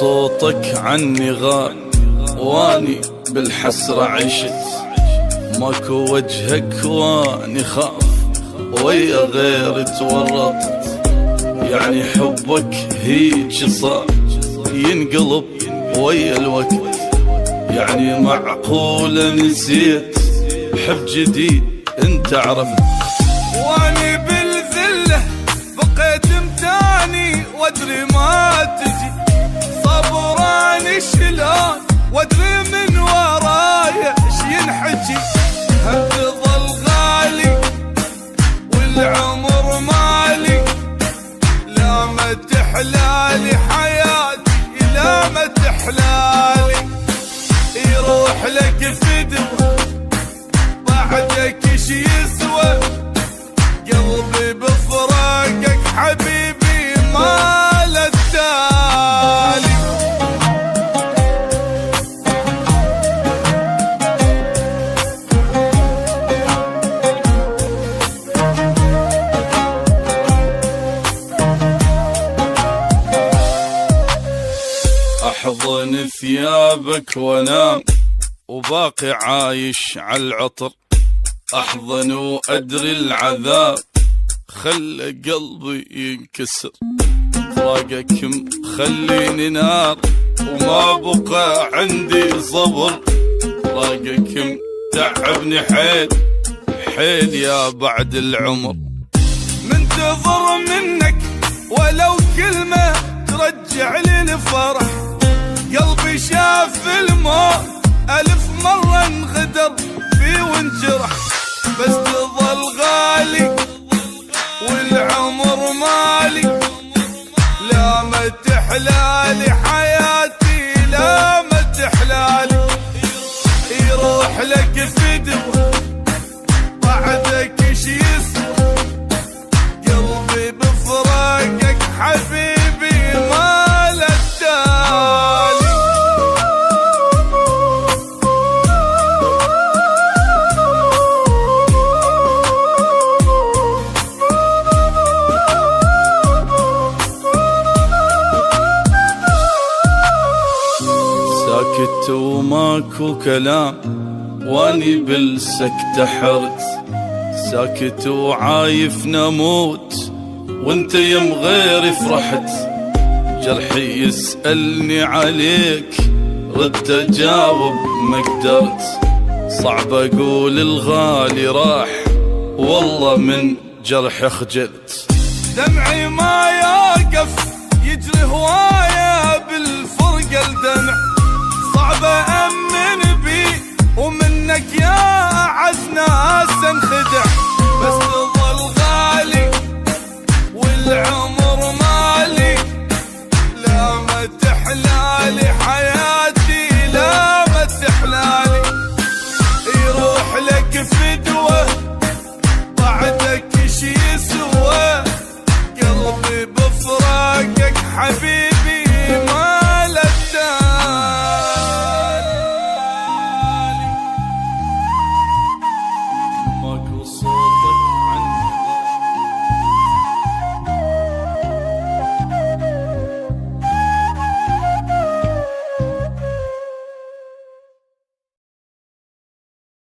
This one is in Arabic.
صوتك عني غاب واني بالحسرة عشت، ماكو وجهك واني خاف ويا غير تورطت. يعني حبك هيج صار ينقلب ويا الوقت، يعني معقولة نسيت حب جديد انت عرفت. واني بالذلة بقيت متاني وادري ما تجي، صبراني شلون وادري من ورايا ايش ينحكي. هم تظل غالي والعمر مالي، لا ما تحلالي حياتي لا ما تحلالي. يروح لك فدوة بعدك ايش يسوى، قلبي بفراقك حبيبي ما له التالي. احضن ثيابك وانام وباقي عايش على العطر، احضن وادري العذاب خلى قلبي ينكسر. فراقك مخليني نار وما بقى عندي صبر، فراقك متعبني حيل حيل يا بعد العمر. منتظر منك ولو كلمة ترجع لي الفرح، قلبي شاف الموت ألف مرة انغدر فيه وانجرح. بس تظل غالي والعمر مالي، لا ما تحلالي حياتي لا ما تحلالي. يروح لك فدوة بعدك ايش يسوى، قلبي بفراقك حبيبي ما له التالي. ساكت وماكو كلام واني بالسكتة حرت، ساكت وعايف نموت وانت يم غيري فرحت. جرحي يسألني عليك رد اجاوب ما قدرت، صعب اقول الغالي راح والله من جرح خجلت. دمعي ما يوقف يجري هواية بالفرقة الدمع، صعب أمن بي ومنك يا أعز ناس انخدع. بس تظل غالي والعمر مالي، لا ما تحلى